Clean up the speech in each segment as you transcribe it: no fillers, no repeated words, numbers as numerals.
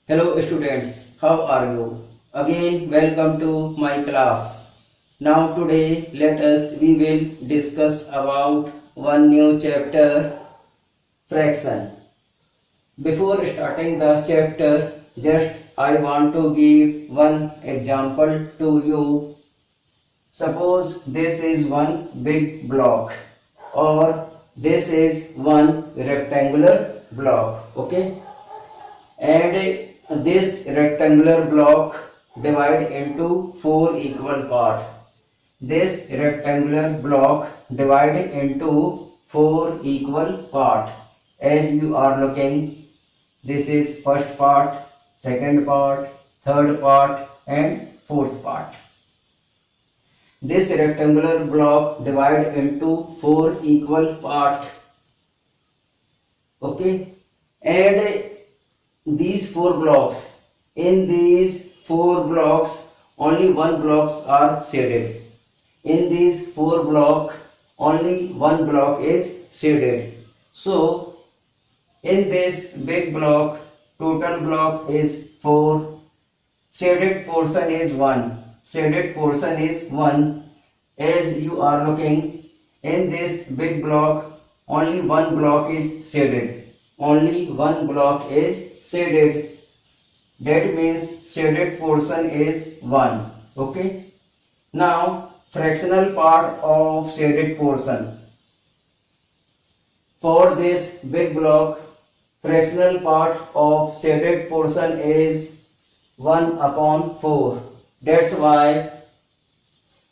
Hello students, how are you? Again welcome to my class. Now today we will discuss about one new chapter, fraction. Before starting the chapter, just I want to give one example to you. Suppose this is one big block or this is one rectangular block, okay? And this rectangular block divide into four equal part. This rectangular block divide into four equal part. As you are looking, this is first part, second part, third part and fourth part. This rectangular block divide into four equal part. Okay, and these four blocks, in these four blocks only one blocks are shaded. In these four block only one block is shaded. So in this big block total block is 4, shaded portion is 1, shaded portion is 1. As you are looking, in this big block only one block is shaded, only one block is shaded. That means shaded portion is 1. Okay, now fractional part of shaded portion. For this big block, fractional part of shaded portion is 1 upon 4. That's why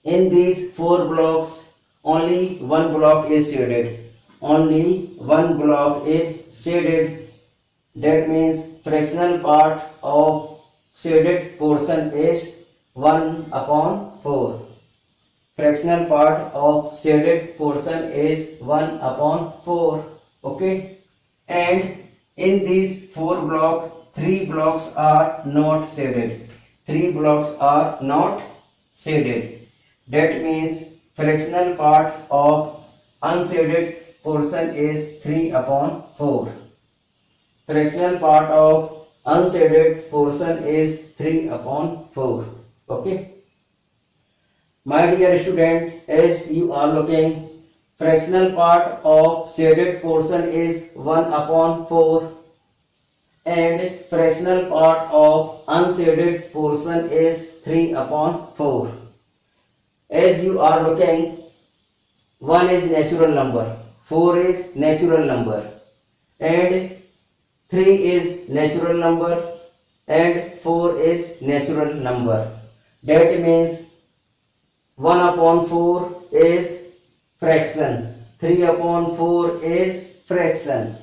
in these four blocks only one block is shaded, only one block is shaded. That means fractional part of shaded portion is 1 upon 4. Fractional part of shaded portion is 1 upon 4. Okay, and in these four blocks, three blocks are not shaded. Three blocks are not shaded. That means fractional part of unshaded portion is 3 upon 4. Fractional part of unshaded portion is 3 upon 4. Okay. My dear student, as you are looking, fractional part of shaded portion is 1 upon 4 and fractional part of unshaded portion is 3 upon 4. As you are looking, 1 is natural number, 4 is natural number and 3 is natural number and 4 is natural number. That means 1 upon 4 is fraction, 3 upon 4 is fraction,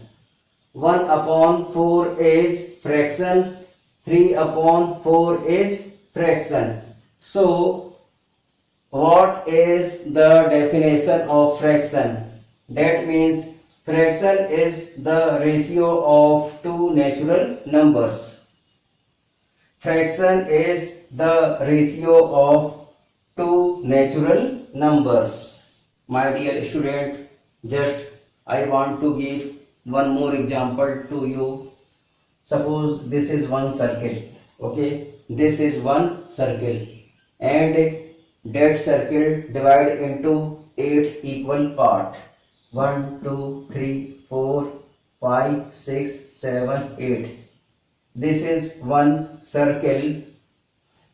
1 upon 4 is fraction, 3 upon 4 is fraction. So what is the definition of fraction? That means fraction is the ratio of two natural numbers. Fraction is the ratio of two natural numbers. My dear student, just I want to give one more example to you. Suppose this is one circle. Okay, this is one circle and that circle divide into 8 equal part. 1, 2, 3, 4, 5, 6, 7, 8. This is one circle.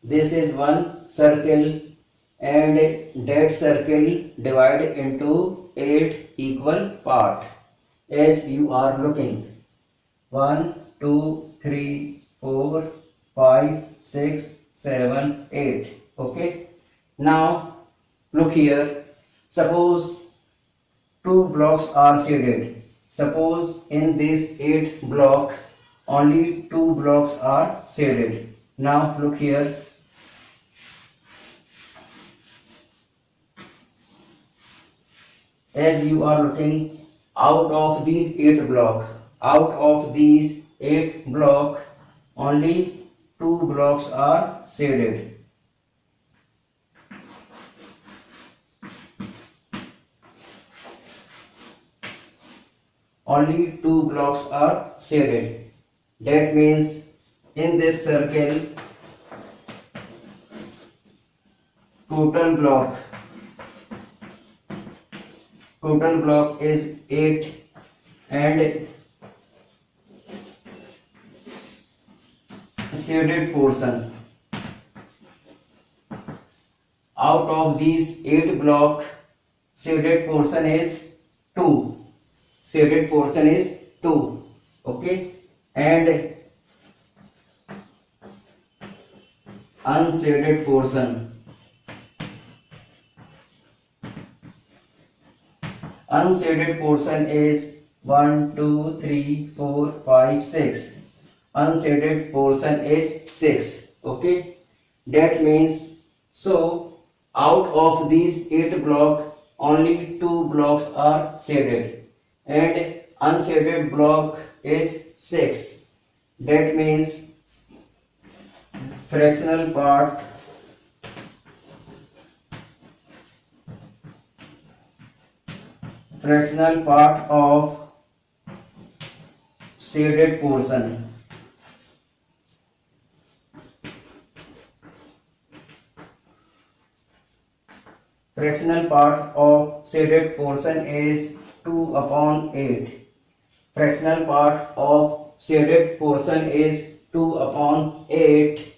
This is one circle and that circle divide into 8 equal part. As you are looking, 1, 2, 3, 4, 5, 6, 7, 8. Okay. Now look here. Suppose two blocks are shaded. Suppose in this 8 block only two blocks are shaded. Now look here. As you are looking, out of these 8 block only two blocks are shaded. Only two blocks are shaded. That means In this circle, total block is 8 and shaded portion. Out of these 8 block, shaded portion is 2. Shaded portion is 2. Okay, and unshaded portion. Unshaded portion is 1, 2, 3, 4, 5, 6. Unshaded portion is 6. Okay, that means, so out of these 8 blocks, only 2 blocks are shaded and unshaded block is 6. That means fractional part of shaded portion. Fractional part of shaded portion is 2 upon 8. Fractional part of shaded portion is 2 upon 8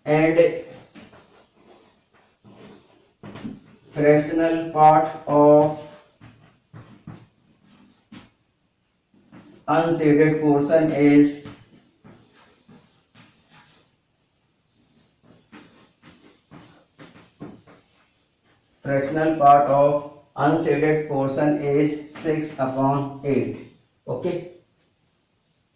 and fractional part of unshaded portion is fractional part of unshaded portion is 6 upon 8. Okay,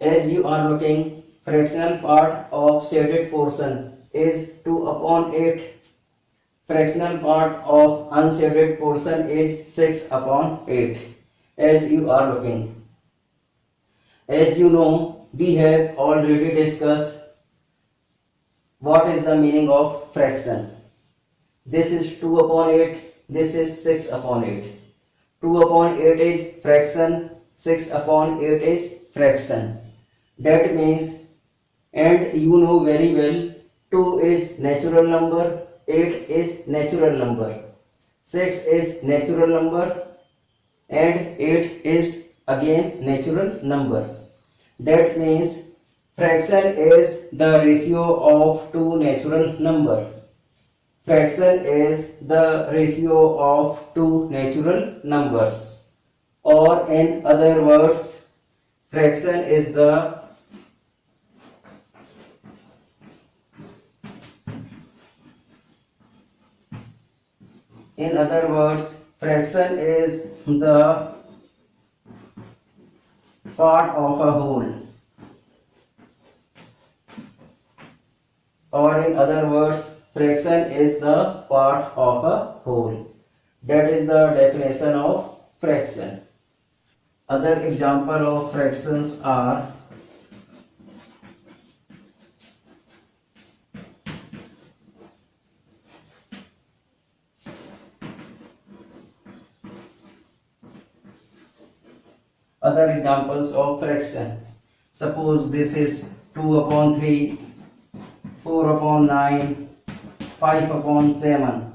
as you are looking, fractional part of shaded portion is 2 upon 8. Fractional part of unshaded portion is 6 upon 8. As you are looking, as you know, we have already discussed what is the meaning of fraction. This is 2 upon 8, this is 6 upon 8. 2 upon 8 is fraction, 6 upon 8 is fraction. That means, and you know very well, 2 is natural number, 8 is natural number, 6 is natural number and 8 is again natural number. That means fraction is the ratio of two natural number. Fraction is the ratio of two natural numbers, or in other words, fraction is the fraction is the part of a whole, or in other words, fraction is the part of a whole. That is the definition of fraction. Other example of fractions are other examples of fraction. Suppose this is 2 upon 3, 4 upon 9, 5 upon 7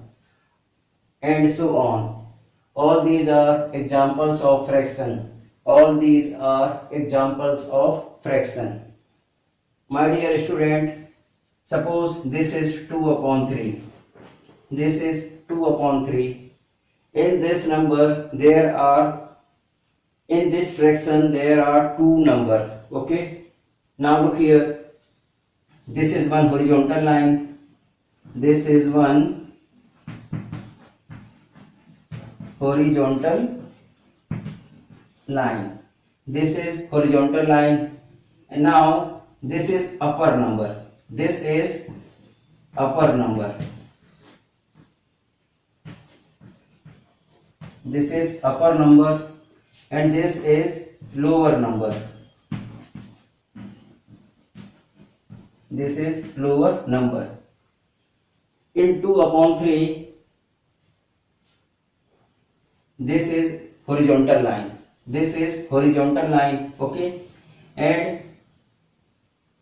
and so on. All these are examples of fraction. All these are examples of fraction. My dear student, suppose this is 2 upon 3. This is 2 upon 3. In this number there are, in this fraction there are two numbers. Okay. Now look here. This is one horizontal line. This is one horizontal line. This is horizontal line. And now this is upper number. This is upper number. This is upper number and this is lower number. This is lower number. In 2 upon 3, this is horizontal line. This is horizontal line. Okay. And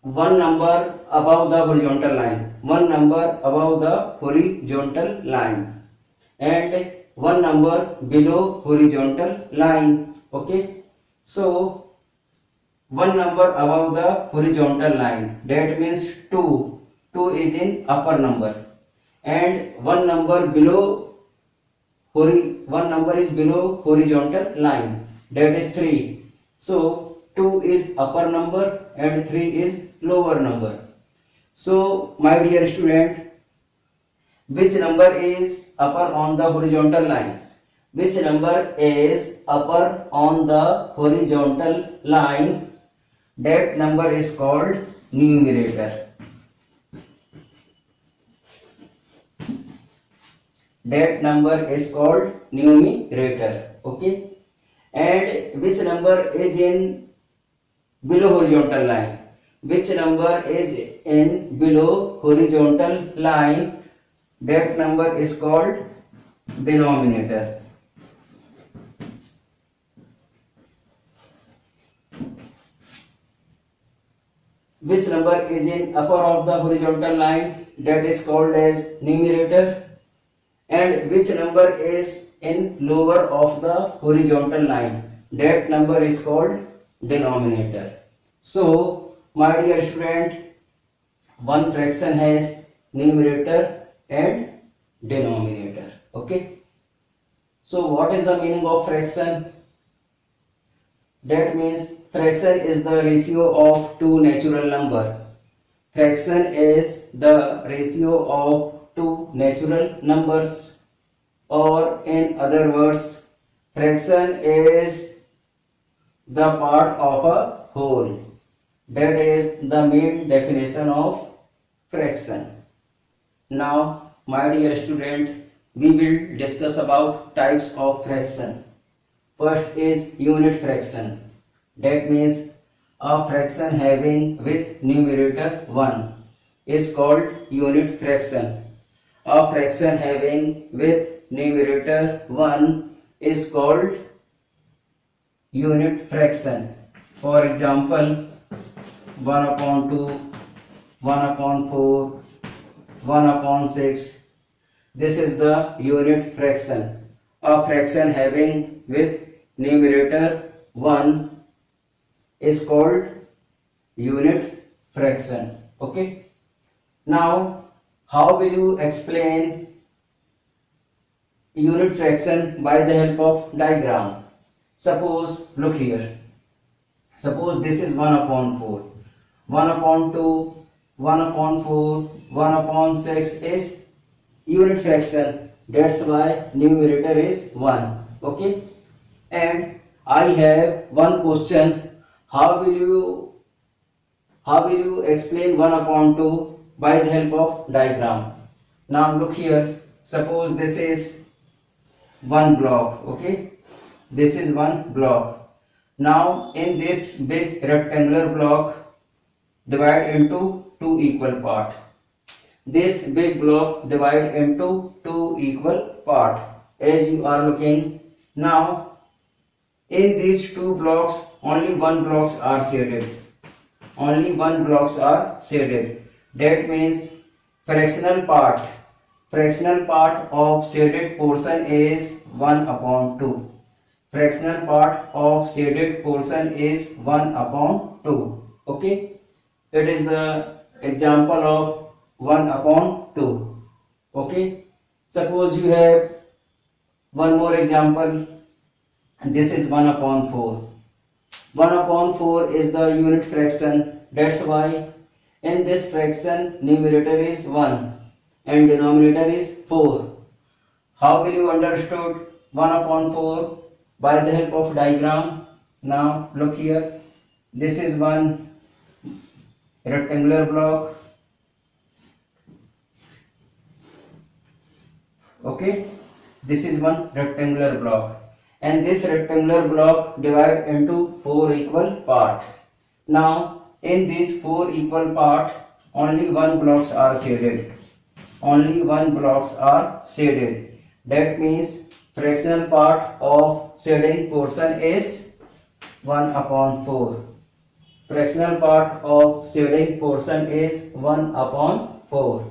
one number above the horizontal line, one number above the horizontal line, and one number below horizontal line. Okay, so one number above the horizontal line, that means 2 is in upper number, and one number one number is below horizontal line, that is 3. So 2 is upper number and 3 is lower number. So my dear student, which number is upper on the horizontal line? Which number is upper on the horizontal line? That number is called numerator. That number is called numerator. Okay, and which number is in below horizontal line? Which number is in below horizontal line? That number is called denominator. Which number is in upper of the horizontal line? That is called as numerator. And which number is in lower of the horizontal line? That number is called denominator. So my dear student, one fraction has numerator and denominator. Okay, so what is the meaning of fraction? That means fraction is the ratio of two natural number. Fraction is the ratio of two natural numbers, or in other words, fraction is the part of a whole. That is the main definition of fraction. Now my dear student, we will discuss about types of fraction. First is unit fraction. That means a fraction having with numerator 1 is called unit fraction. A fraction having with numerator 1 is called unit fraction. For example, 1 upon 2, 1 upon 4, 1 upon 6. This is the unit fraction. A fraction having with numerator 1 is called unit fraction. Okay. Now, how will you explain unit fraction by the help of diagram? Suppose, look here. Suppose this is 1 upon 4. 1 upon 2, 1 upon 4, 1 upon 6 is unit fraction. That's why numerator is 1. Okay. And I have one question. How will you explain 1 upon 2 by the help of diagram? Now look here. Suppose this is one block. Okay, this is one block. Now in this big rectangular block, divide into two equal part. This big block divide into two equal part, as you are looking. Now in these two blocks, only one blocks are shaded. Only one blocks are shaded. That means fractional part of shaded portion is 1 upon 2. Fractional part of shaded portion is 1 upon 2. Okay, it is the example of 1 upon 2. Okay, suppose you have one more example. This is 1 upon 4. 1 upon 4 is the unit fraction. That's why in this fraction numerator is 1 and denominator is 4. How will you understood 1 upon 4? By the help of diagram. Now look here. This is one rectangular block. Okay, this is one rectangular block. And this rectangular block divided into 4 equal part. Now in these 4 equal part, only one blocks are shaded. Only one blocks are shaded. That means fractional part of shading portion is 1 upon 4. fractional part of shading portion is 1 upon 4.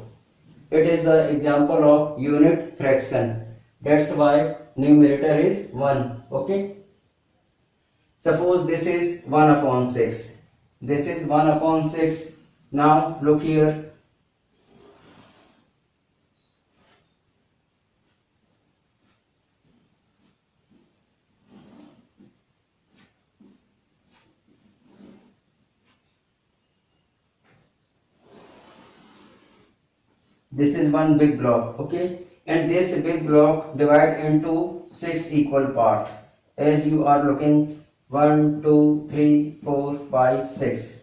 It is the example of unit fraction. That's why numerator is 1. Okay. Suppose this is 1 upon 6. This is 1 upon 6. Now look here. This is one big block, okay, and this big block divide into 6 equal part. As you are looking, 1 2 3 4 5 6.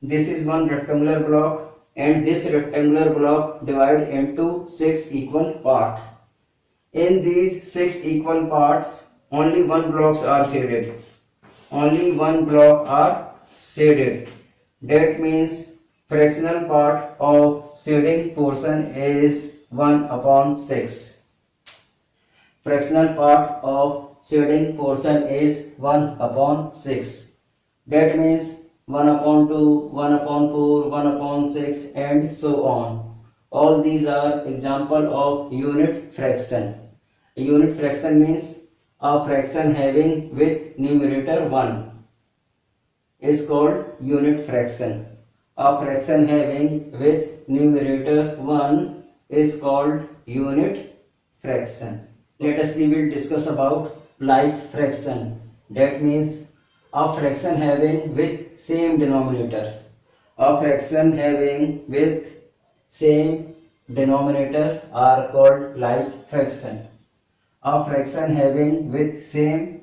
This is one rectangular block, and this rectangular block divide into 6 equal part. In these 6 equal parts, only one blocks are shaded. Only one block are shaded. That means fractional part of shading portion is 1 upon 6. Fractional part of shading portion is 1 upon 6. That means 1 upon 2, 1 upon 4, 1 upon 6 and so on. All these are example of unit fraction. A unit fraction means a fraction having with numerator 1 is called unit fraction. A fraction having with numerator 1 is called unit fraction. Let us we will discuss about like fraction. That means a fraction having with same denominator. A fraction having with same denominator are called like fraction. A fraction having with same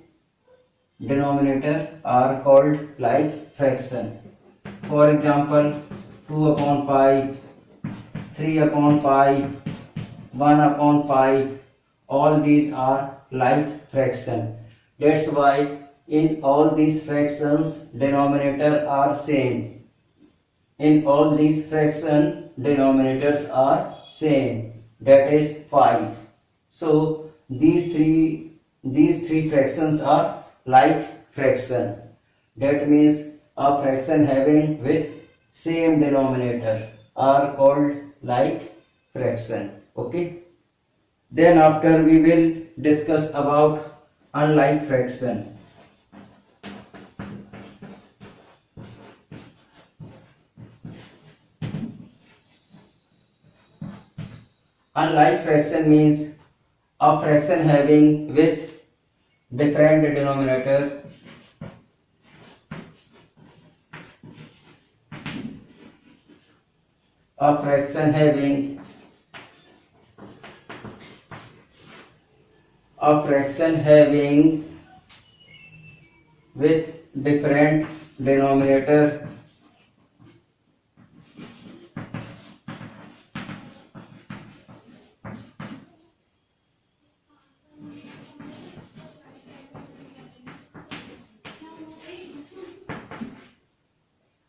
denominator are called like fraction. For example, 2 upon 5, 3 upon 5, 1 upon 5, all these are like fraction. That's why in all these fractions denominator are same. In all these fraction denominators are same. That is 5. So these three fractions are like fraction. That means a fraction having with same denominator are called like fraction. Okay. Then after we will discuss about unlike fraction. Unlike fraction means a fraction having with different denominator. A fraction having with different denominator.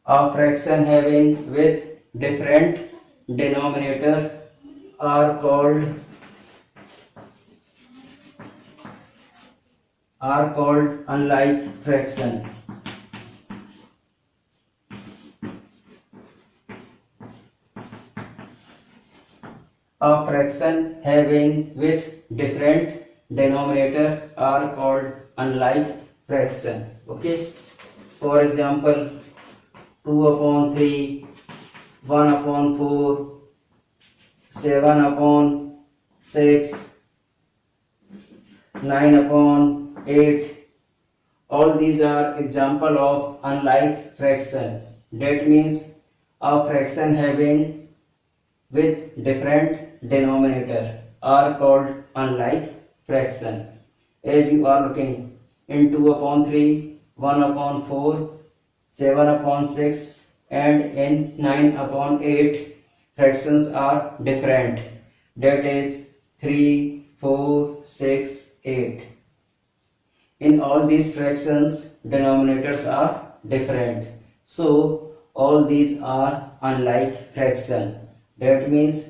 A fraction having with different denominator are called unlike fraction. A fraction having with different denominator are called unlike fraction. Okay. For example, 2 upon 3, 1 upon 4, 7 upon 6, 9 upon 8. All these are example of unlike fraction. That means a fraction having with different denominator are called unlike fraction. As you are looking in 2 upon 3, 1 upon 4, 7 upon 6 and in 9 upon 8, fractions are different. That is 3, 4, 6, 8. In all these fractions denominators are different. So all these are unlike fraction. That means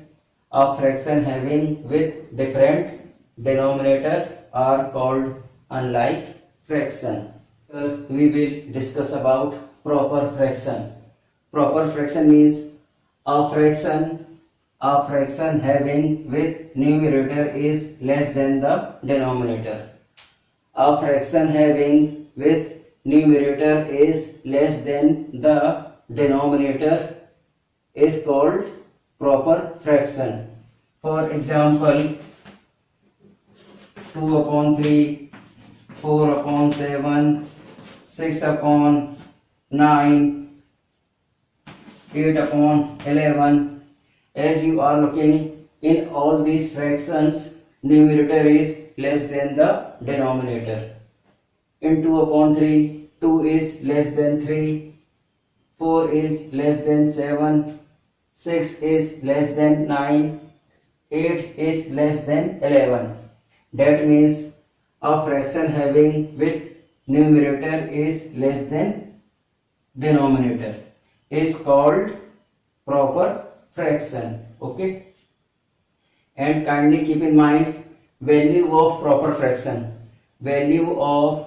a fraction having with different denominator are called unlike fraction. We will discuss about proper fraction. Proper fraction means a fraction having with numerator is less than the denominator. A fraction having with numerator is less than the denominator is called proper fraction. For example, 2 upon 3, 4 upon 7, 6 upon 9, 8 upon 11. As you are looking in all these fractions, numerator is less than the denominator. In 2 upon 3, 2 is less than 3, 4 is less than 7, 6 is less than 9, 8 is less than 11. That means a fraction having with numerator is less than denominator is called proper fraction. Okay, and kindly keep in mind value of proper fraction. Value of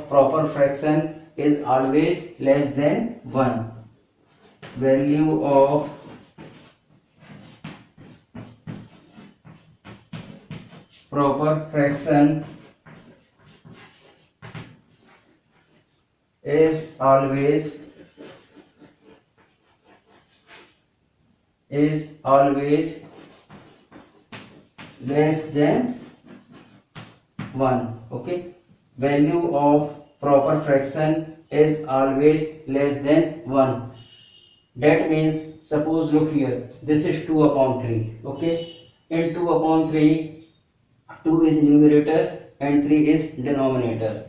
proper fraction is always less than 1. Value of proper fraction is always less than 1. Okay, value of proper fraction is always less than 1. That means, suppose look here, this is 2 upon 3. Okay, in 2 upon 3, 2 is numerator and 3 is denominator.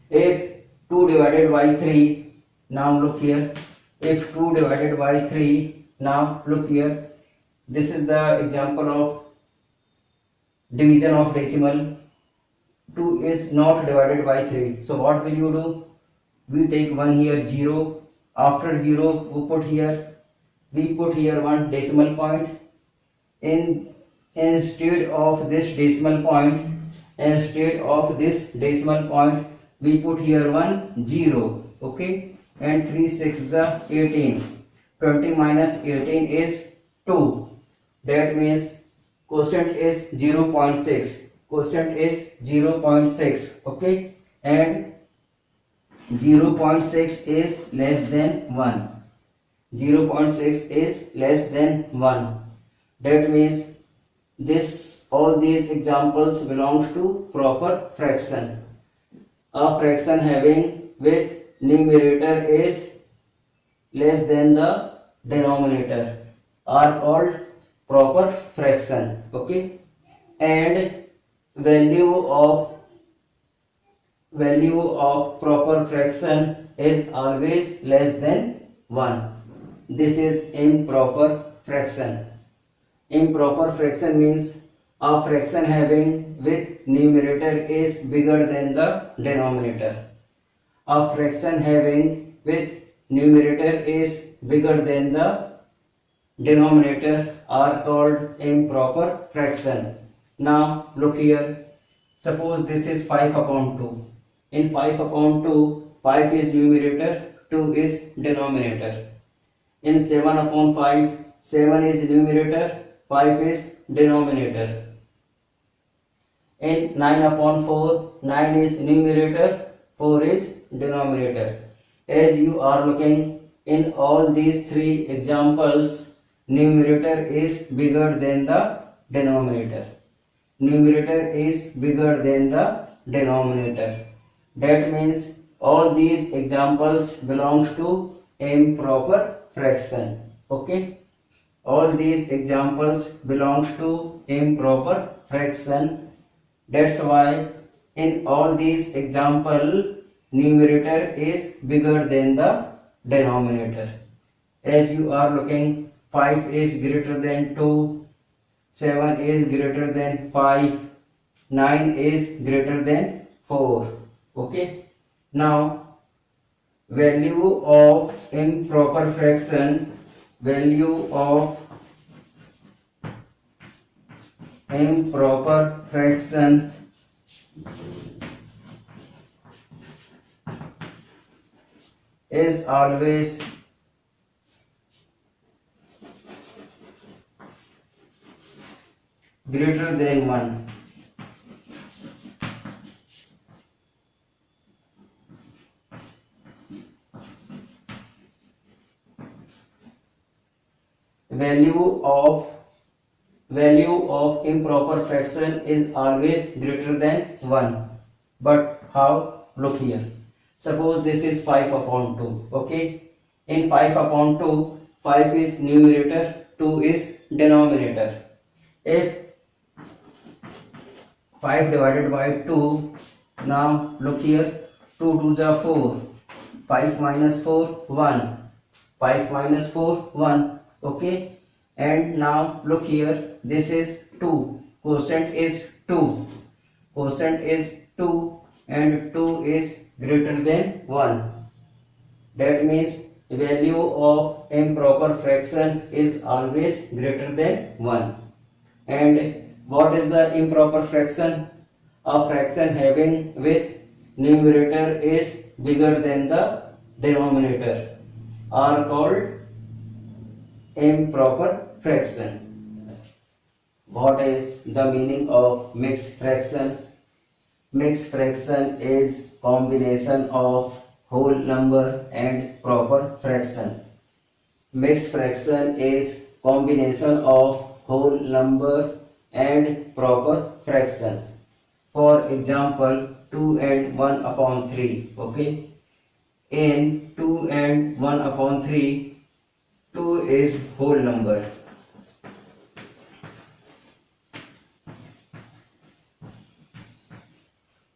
If 2 divided by 3, now look here, if 2 divided by 3, now look here, this is the example of division of decimal. 2 is not divided by 3. So what will you do? We take 1 here, 0. After 0, we put here one decimal point. Instead of this decimal point, we put here one 0. Okay, and 3 6 is 18. 20 minus 18 is 2. That means quotient is 0.6. Quotient is 0.6. Okay, and 0.6 is less than 1. 0.6 is less than 1. That means all these examples belongs to proper fraction. A fraction having with numerator is less than the denominator are called proper fraction. Okay, and value of proper fraction is always less than 1. This is improper fraction. Improper fraction means a fraction having with numerator is bigger than the denominator. A fraction having with numerator is bigger than the denominator are called improper fraction. Now look here, suppose this is 5 upon 2. In 5 upon 2, 5 is numerator, 2 is denominator. In 7 upon 5, 7 is numerator, 5 is denominator. In 9 upon 4, 9 is numerator, 4 is denominator. As you are looking in all these three examples, numerator is bigger than the denominator. Numerator is bigger than the denominator. That means all these examples belongs to improper fraction. Okay, all these examples belongs to improper fraction. That's why in all these example numerator is bigger than the denominator. As you are looking, 5 is greater than 2, 7 is greater than 5, 9 is greater than 4. Okay, now value of improper fraction, value of improper fraction is always greater than 1. Value of improper fraction is always greater than 1. But how? Look here. Suppose this is 5 upon 2. Okay. In 5 upon 2, 5 is numerator, 2 is denominator. If 5 divided by 2, now look here, 2 2 are 4, 5 minus 4, 1, 5 minus 4, 1, okay, and now look here, this is 2, quotient is 2, and 2 is greater than 1. That means value of improper fraction is always greater than 1. And what is the improper fraction? A fraction having with numerator is bigger than the denominator are called improper fraction. What is the meaning of mixed fraction? Mixed fraction is combination of whole number and proper fraction. Mixed fraction is combination of whole number and proper fraction. For example, 2 and 1 upon 3. Okay. In 2 and 1 upon 3, 2 is whole number.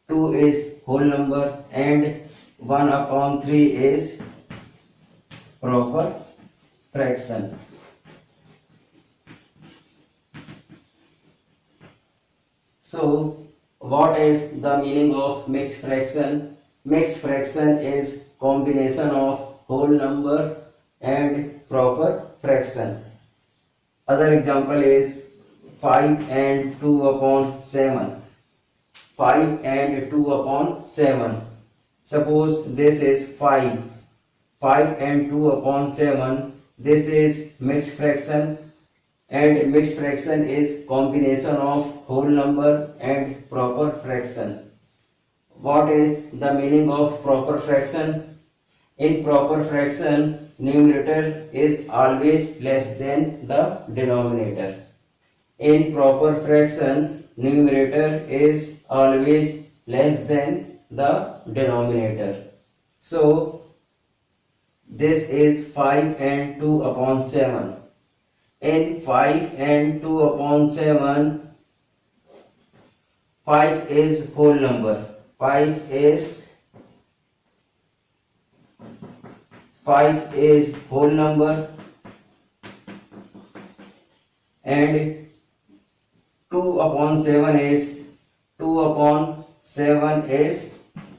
Two is whole number and 1 upon 3 is proper fraction. So, what is the meaning of mixed fraction? Mixed fraction is combination of whole number and proper fraction. Other example is 5 and 2 upon 7. 5 and 2 upon 7. Suppose this is 5. 5 and 2 upon 7. This is mixed fraction. And mixed fraction is combination of whole number and proper fraction. What is the meaning of proper fraction? In proper fraction, numerator is always less than the denominator. In proper fraction, numerator is always less than the denominator. So, this is 5 and 2 upon 7. In 5 and 2 upon 7, 5 is whole number. 5 is whole number and 2 upon 7 is 2 upon 7 is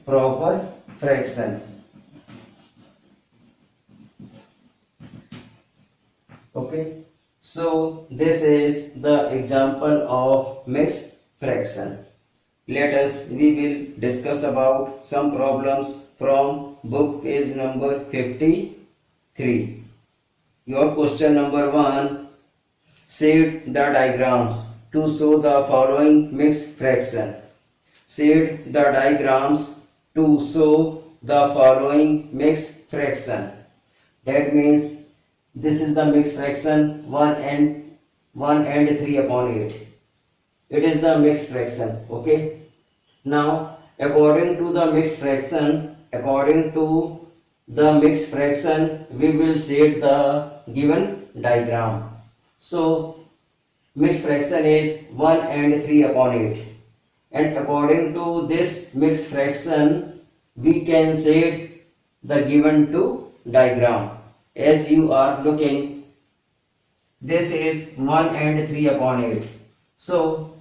proper fraction. Okay. So this is the example of mixed fraction. We will discuss about some problems from book page number 53. Your question number 1, shade the diagrams to show the following mixed fraction. Shade the diagrams to show the following mixed fraction. That means this is the mixed fraction 1 and 3 upon 8. It is the mixed fraction. Okay. Now, according to the mixed fraction, we will shade the given diagram. So, mixed fraction is 1 and 3 upon 8. And according to this mixed fraction, we can shade the given two diagram. As you are looking, this is 1 and 3 upon 8. So,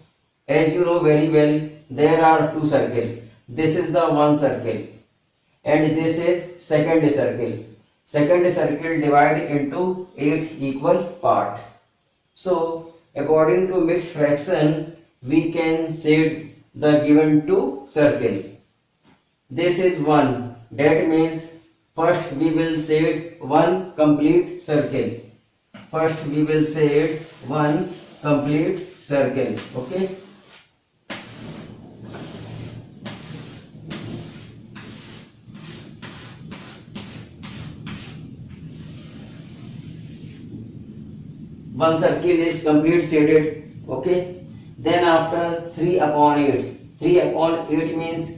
as you know very well, there are two circles. This is the one circle and this is second circle. Second circle divided into 8 equal parts. So, according to mixed fraction, we can shade the given two circle. This is 1. That means First we will set one complete circle. First we will set one complete circle. Okay. One circle is complete shaded. Okay. Then after 3 upon 8. 3 upon 8 means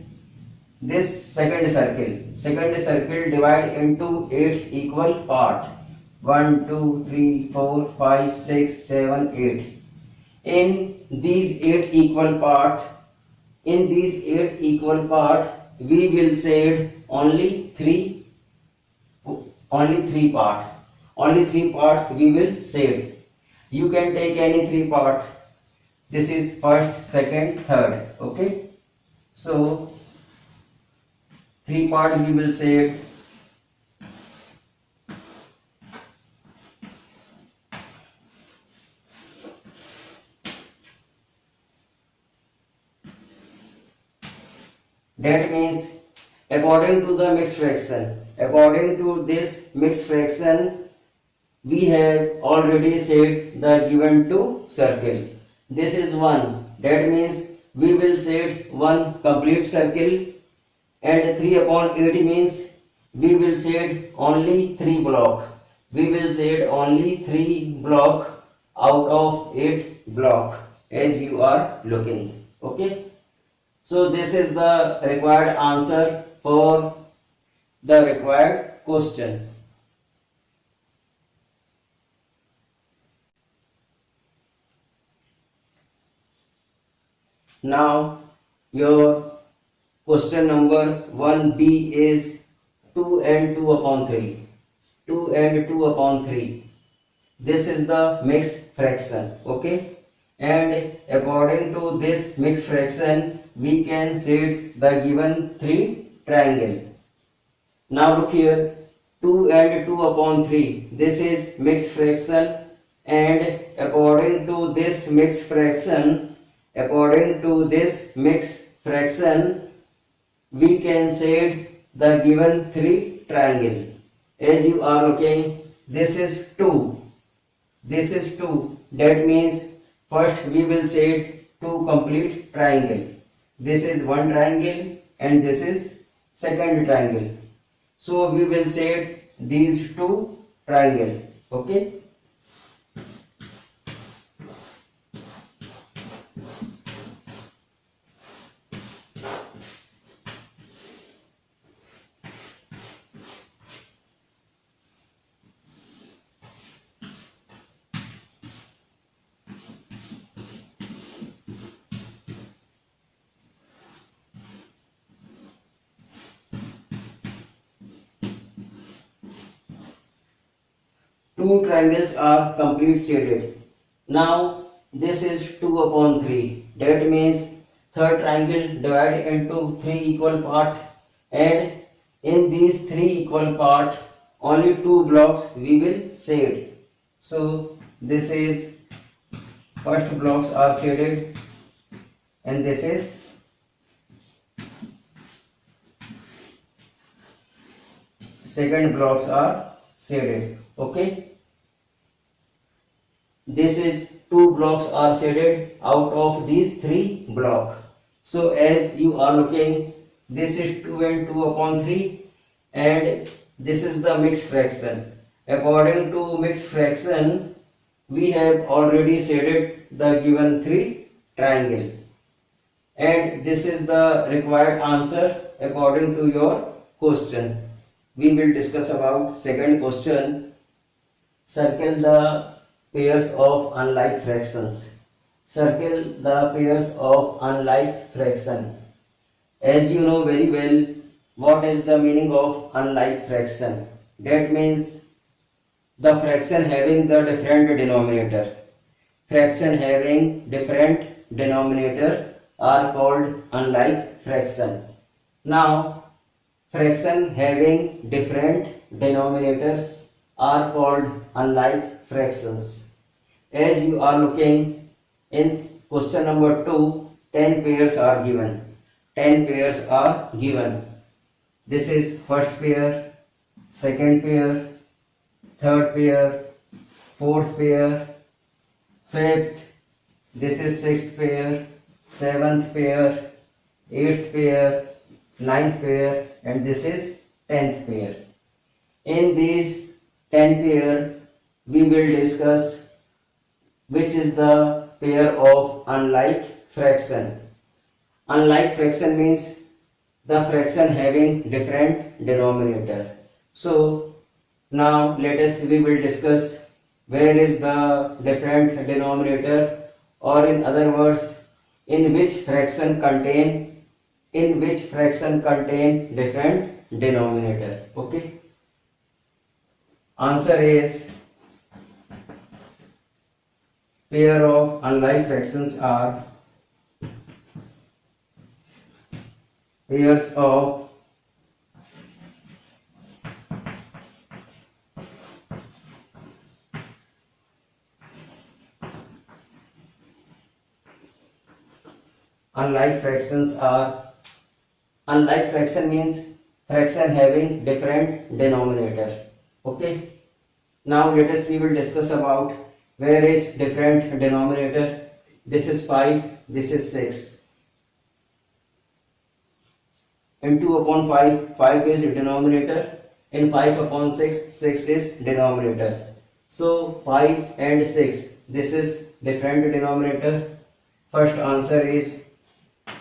this second circle divide into 8 equal part. 1 2 3 4 5 6 7 8. In these 8 equal part, we will shade only three part. Only three part we will shade. You can take any three part. This is first, second, third. Okay. So three part we will shade. That means according to the mixed fraction, according to this mixed fraction, we have already set the given two circle. This is 1. That means we will set one complete circle, and 3 upon 8 means we will set only 3 block. We will set only 3 block out of 8 block as you are looking. Okay. So this is the required answer for the required question. Now your question number 1B is 2 and 2 upon 3. 2 and 2 upon 3. This is the mixed fraction. Okay. And according to this mixed fraction, we can set the given 3 triangle. Now look here, 2 and 2 upon 3. This is mixed fraction, and according to this mixed fraction, we can set the given 3 triangle. As you are looking, this is 2. This is 2. That means first we will set 2 complete triangle. This is one triangle and this is second triangle. So we will set these 2 triangle. Okay. Two triangles are complete shaded. Now this is 2 upon 3. That means third triangle divided into 3 equal part, and in these 3 equal part only 2 blocks we will shade. So this is first blocks are shaded, and this is second blocks are shaded. Okay. This is 2 blocks are shaded out of these 3 block. So as you are looking, this is 2 and 2 upon 3, and this is the mixed fraction. According to mixed fraction, we have already shaded the given 3 triangle, and this is the required answer according to your question. We will discuss about second question. Circle the pairs of unlike fractions. Circle the pairs of unlike fraction. As you know very well, what is the meaning of unlike fraction? That means the fraction having the different denominator. Fraction having different denominator are called unlike fraction. Now, fraction having different denominators are called unlike fractions. As you are looking in question number 2, 10 pairs are given. 10 pairs are given. This is first pair, second pair, third pair, fourth pair, fifth, this is sixth pair, seventh pair, eighth pair, ninth pair, and this is 10th pair. In these 10 pair, we will discuss which is the pair of unlike fraction. Unlike fraction means the fraction having different denominator. So now we will discuss where is the different denominator, or in other words, in which fraction contain different denominator. Okay, answer is pair of unlike fractions are pairs of unlike fractions are unlike fraction means fraction having different denominator. Okay, now we will discuss about where is different denominator. This is 5, this is 6. In 2 upon 5, 5 is denominator. In 5 upon 6, 6 is denominator. So 5 and 6, this is different denominator. First answer is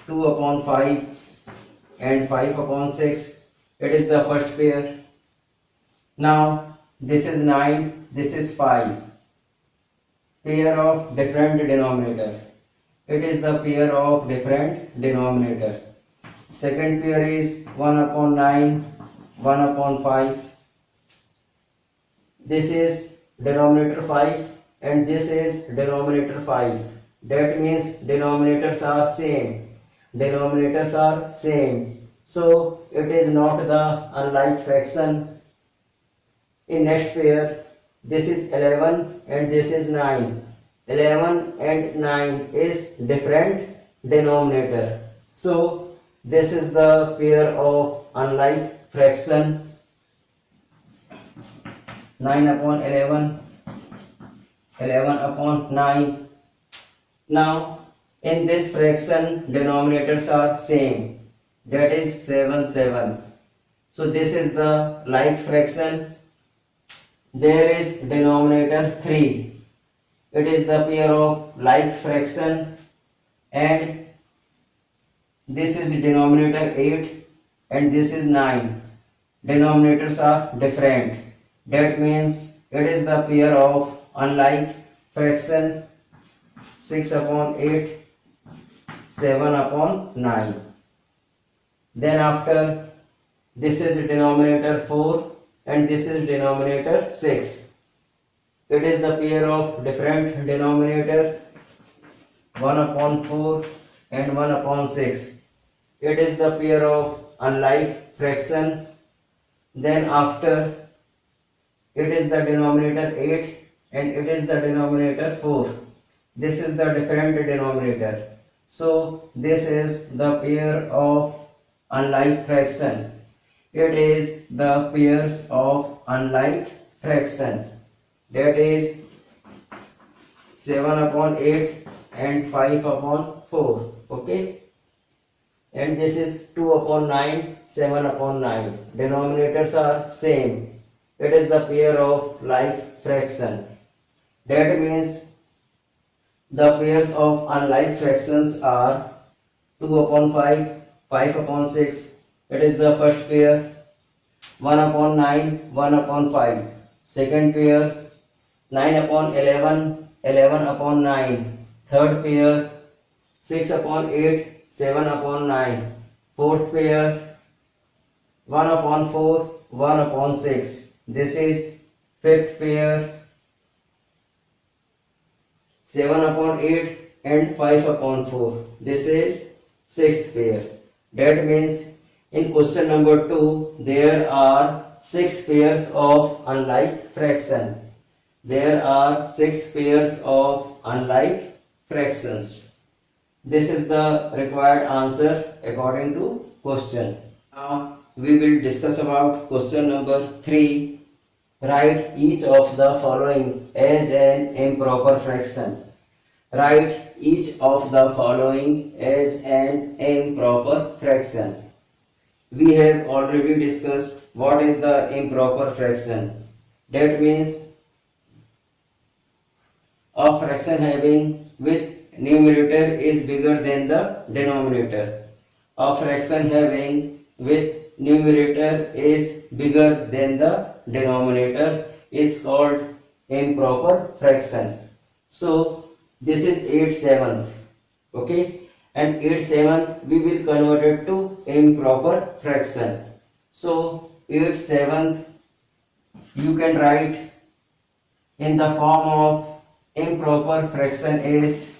2 upon 5 and 5 upon 6. It is the first pair. Now this is 9, this is 5. Pair of different denominator. It is the pair of different denominator. Second pair is 1 upon 9, 1 upon 5. This is denominator 5 and this is denominator 5. That means denominators are same. Denominators are same. So it is not the unlike fraction. In next pair, this is 11 and this is 9. 11 and 9 is different denominator. So this is the pair of unlike fraction. 9 upon 11, 11 upon 9. Now in this fraction denominators are same. That is 7, 7. So this is the like fraction. There is denominator 3. It is the pair of like fraction, and this is denominator 8 and this is 9. Denominators are different. That means it is the pair of unlike fraction. 6 upon 8, 7 upon 9. Then after, this is denominator 4 and this is denominator 6. It is the pair of different denominator. 1 upon 4 and 1 upon 6. It is the pair of unlike fraction. Then after, it is the denominator 8 and it is the denominator 4. This is the different denominator. So this is the pair of unlike fraction. It is the pairs of unlike fraction. That is 7 upon 8 and 5 upon 4. Okay. And this is 2 upon 9, 7 upon 9. Denominators are same. It is the pair of like fraction. That means the pairs of unlike fractions are 2 upon 5, 5 upon 6. It is the first pair. 1 upon 9, 1 upon 5. Second pair. 9 upon 11, 11 upon 9. Third pair. 6 upon 8, 7 upon 9. Fourth pair. 1 upon 4, 1 upon 6. This is fifth pair. 7 upon 8 and 5 upon 4. This is sixth pair. That means in question number 2 there are 6 pairs of unlike fraction. There are 6 pairs of unlike fractions. This is the required answer according to question. Now we will discuss about question number 3. Write each of the following as an improper fraction. Write each of the following as an improper fraction. We have already discussed what is the improper fraction. That means a fraction having with numerator is bigger than the denominator. A fraction having with numerator is bigger than the denominator is called improper fraction. So this is 8/7, okay, and 8/7 we will convert it to improper fraction. So 8/7 you can write in the form of improper fraction is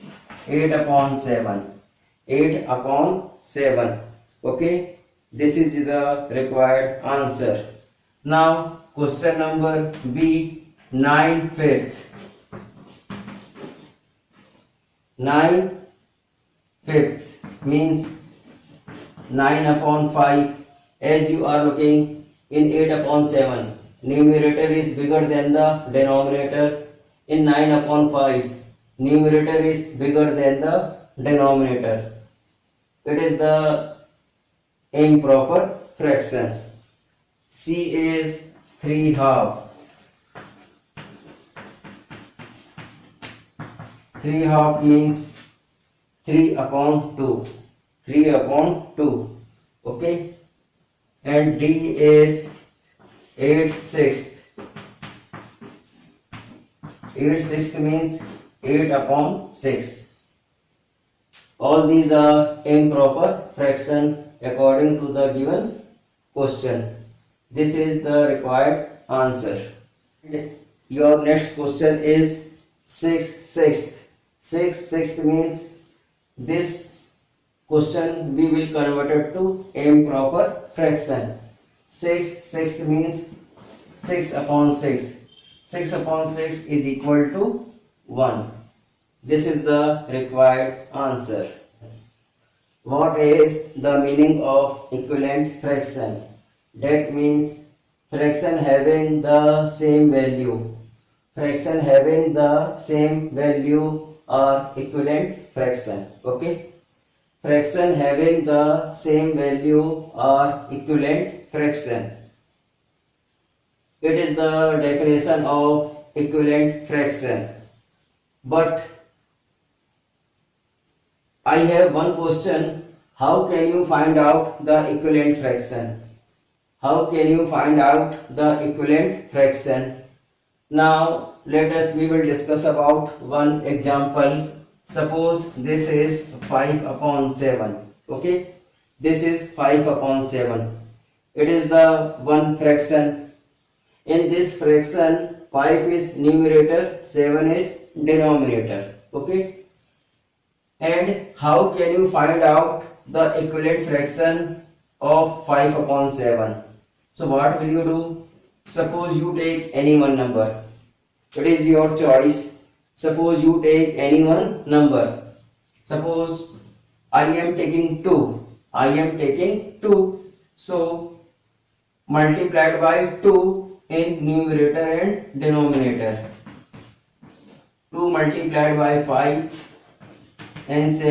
8/7. 8/7, okay, this is the required answer. Now question number B, 9/5. 9/5 means 9/5. As you are looking in 8/7, numerator is bigger than the denominator. In 9/5, numerator is bigger than the denominator. It is the improper fraction. C is 3/2. 3/2 means 3/2. 3/2. Okay. And D is 8/6. 8/6 means 8/6. All these are improper fraction according to the given question. This is the required answer. Your next question is 6/6. 6/6 means this question we will convert it to improper fraction. 6/6 means 6/6. 6/6 is equal to 1. This is the required answer. What is the meaning of equivalent fraction? That means fraction having the same value. Fraction having the same value are equivalent fraction. Okay. Fraction having the same value are equivalent fraction. It is the definition of equivalent fraction. But I have one question. How can you find out the equivalent fraction? How can you find out the equivalent fraction? Now we will discuss about one example. Suppose this is 5/7. Okay, this is 5/7. It is the one fraction. In this fraction, 5 is numerator, 7 is denominator. Okay. And how can you find out the equivalent fraction of 5/7? So what will you do? Suppose you take any one number. It is your choice. Suppose you take any one number. Suppose I am taking 2. I am taking 2. So multiplied by 2 in numerator and denominator. 2 multiplied by 5 and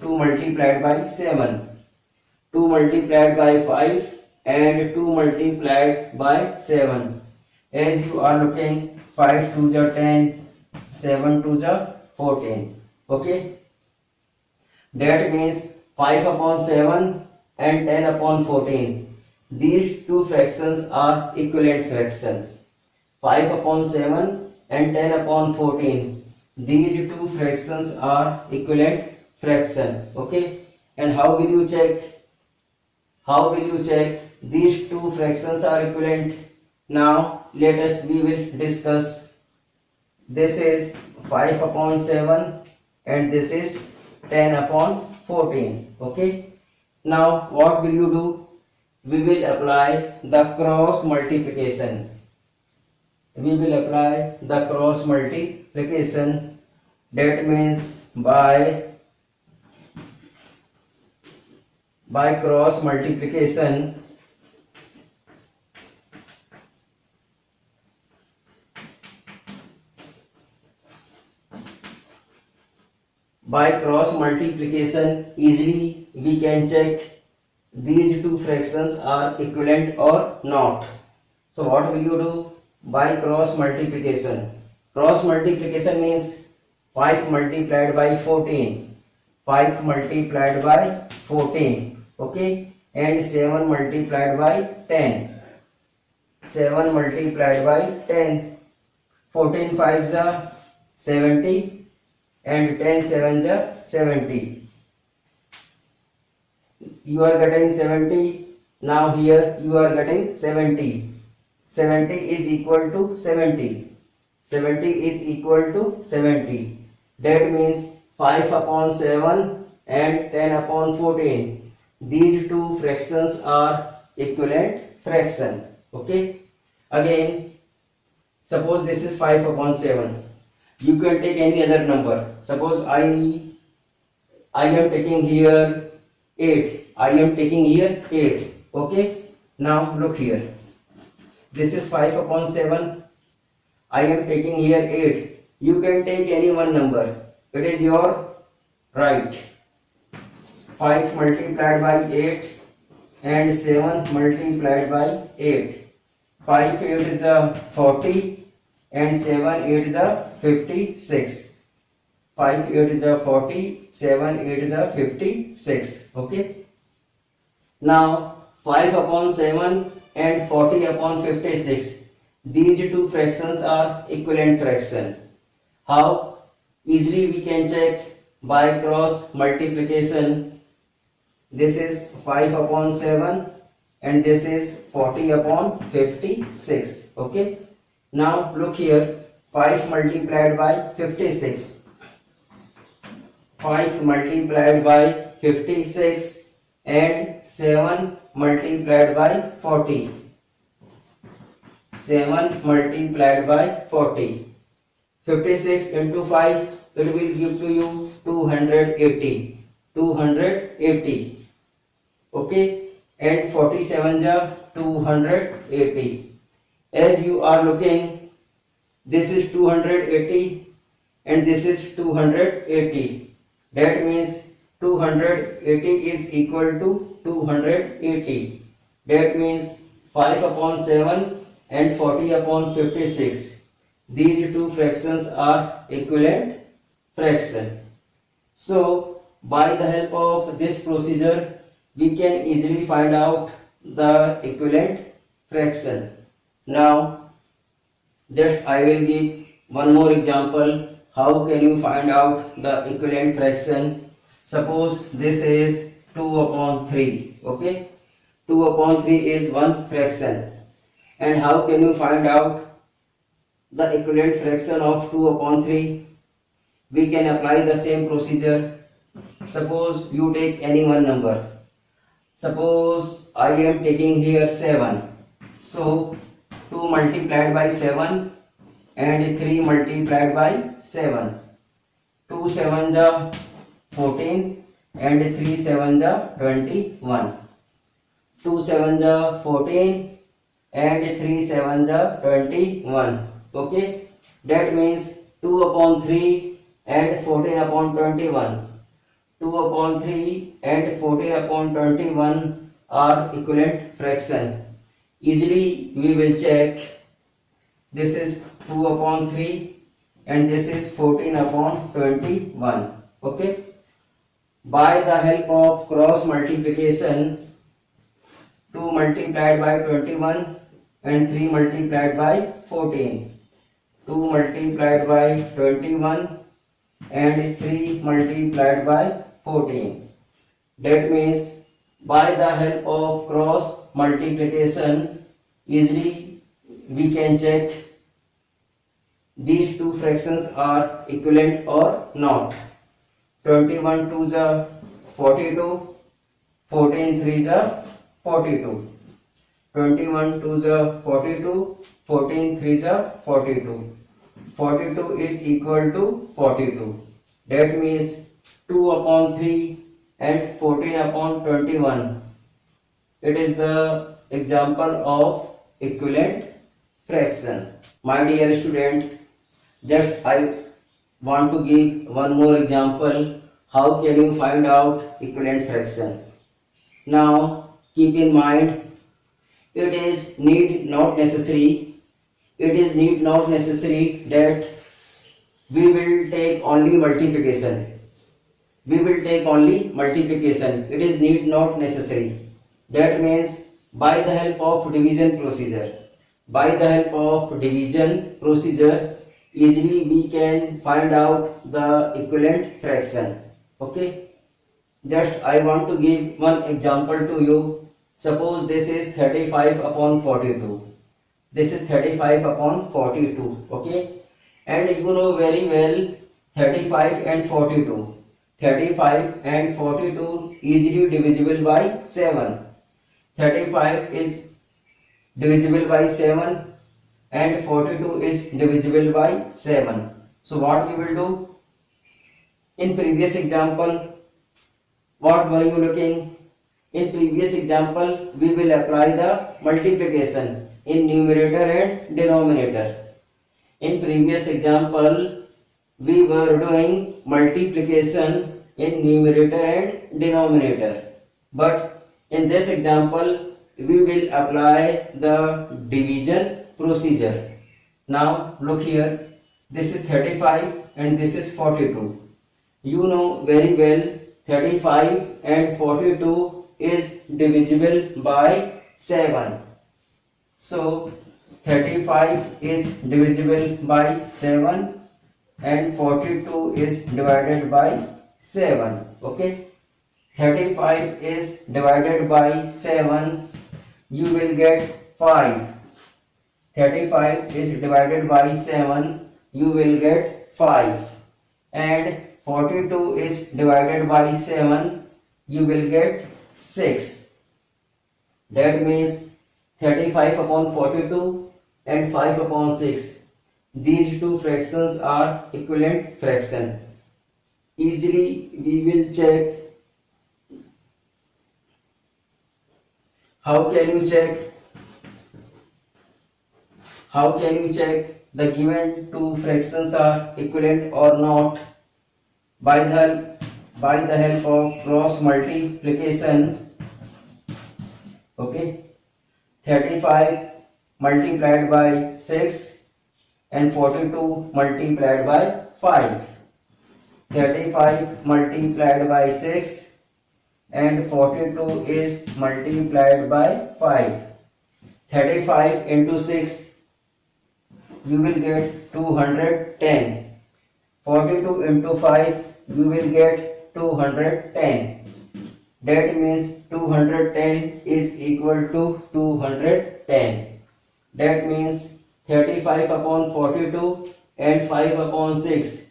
2 multiplied by 7. 2 multiplied by 5 and 2 multiplied by 7. As you are looking, 5 2 is 10, 7 2 is 14. Okay. That means 5/7 and 10/14. These two fractions are equivalent fraction. 5/7 and 10/14. These two fractions are equivalent fraction. Okay. And how will you check? How will you check these two fractions are equivalent? Now we will discuss. This is 5/7 and this is 10/14. Okay. Now what will you do? We will apply the cross multiplication. We will apply the cross multiplication. That means by cross multiplication by cross multiplication easily we can check these two fractions are equivalent or not. So what will you do? By cross multiplication. Cross multiplication means 5 multiplied by 14. 5 multiplied by 14. Okay. And 7 multiplied by 10. 7 multiplied by 10. 14 5s are 70 and 10 7s are 70. You are getting 70. Now here you are getting 70. 70 is equal to 70. 70 is equal to 70. That means 5 upon 7 and 10 upon 14. These two fractions are equivalent fraction. Okay. Again, suppose this is 5 upon 7. You can take any other number. Suppose I am taking here 8. I am taking here 8. Okay. Now look here. This is 5 upon 7. I am taking here 8. You can take any one number. It is your right. 5 multiplied by 8 and 7 multiplied by 8. 5 8 is a 40 and 7 8 is a 56. 5 8 is a 40, 7 8 is a 56. Okay. Now 5 upon 7 and 40 upon 56. These two fractions are equivalent fraction. How? Easily we can check by cross multiplication. This is 5 upon 7 and this is 40 upon 56. Okay. Now look here. 5 multiplied by 56. 5 multiplied by 56 and 7 multiplied by 40. 7 multiplied by 40. 56 into 5, it will give to you 280. 280. Okay. And 47 is 280. As you are looking, this is 280 and this is 280. That means 280 is equal to 280. That means 5 upon 7 and 40 upon 56. These two fractions are equivalent fraction. So by the help of this procedure we can easily find out the equivalent fraction. Now just I will give one more example. How can you find out the equivalent fraction? Suppose this is 2 upon 3. Okay. 2 upon 3 is one fraction. And how can you find out the equivalent fraction of 2 upon 3? We can apply the same procedure. Suppose you take any one number. Suppose I am taking here 7. So 2 multiplied by 7 and 3 multiplied by 7. 2 7s are 14 and 3 7s are 21. 2 7s are 14 and 3 7s are 21. Okay. That means 2 upon 3 and 14 upon 21. 2 upon 3 and 14 upon 21 are equivalent fraction. Easily we will check. This is 2 upon 3 and this is 14 upon 21. Okay. By the help of cross multiplication, 2 multiplied by 21 and 3 multiplied by 14. 2 multiplied by 21 and 3 multiplied by 14. That means by the help of cross multiplication easily we can check these two fractions are equivalent or not. 21 2s are 42, 14 3s are 42. 21 2s are 42, 14 3s are 42. 42 is equal to 42. That means 2 upon 3 and 14 upon 21. It is the example of equivalent fraction. My dear student, just I want to give one more example how can you find out equivalent fraction. Now keep in mind, it is need not necessary that we will take only multiplication. It is need not necessary. That means by the help of division procedure, easily we can find out the equivalent fraction. Okay, just I want to give one example to you. Suppose this is 35 upon 42. Okay, and you know very well 35 and 42. 35 and 42 easily divisible by 7. 35 is divisible by 7 and 42 is divisible by 7. So what we will do? In previous example, what were you looking? In previous example, we will apply the multiplication in numerator and denominator. In previous example, we were doing multiplication in numerator and denominator. But in this example, we will apply the division procedure. Now look here, this is 35 and this is 42. You know very well 35 and 42 is divisible by 7. So 35 is divisible by 7 and 42 is divided by 7. Okay, 35 is divided by 7, you will get 5. 35 is divided by 7, you will get 5. And 42 is divided by 7, you will get 6. That means 35 upon 42 and 5 upon 6. These two fractions are equivalent fraction. Easily we will check. How can you check? The given two fractions are equivalent or not? By the help of cross multiplication. Okay, 35 multiplied by 6 and 42 multiplied by 5. 35 multiplied by 6 and 42 is multiplied by 5. 35 into 6, you will get 210. 42 into 5, you will get 210. That means 210 is equal to 210. That means 35 upon 42 and 5 upon 6.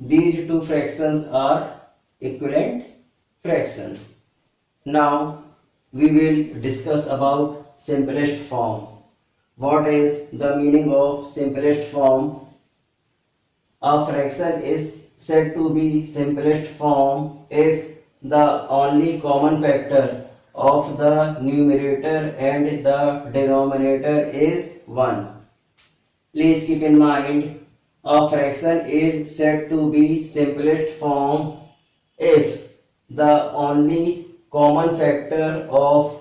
These two fractions are equivalent fraction. Now we will discuss about simplest form. What is the meaning of simplest form? A fraction is said to be simplest form if the only common factor of the numerator and the denominator is 1. Please keep in mind, a fraction is said to be simplest form if the only common factor of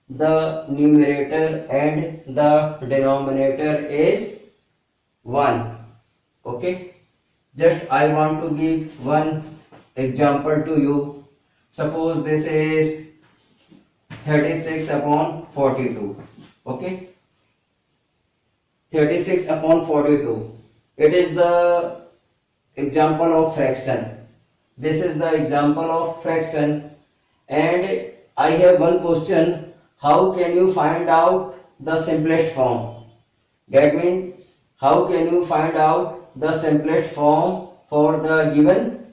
the numerator and the denominator is 1. Okay, just I want to give one example to you. Suppose this is 36 upon 42. Okay, 36 upon 42. It is the example of fraction. This is the example of fraction, and I have one question. How can you find out the simplest form? That means, how can you find out the simplest form for the given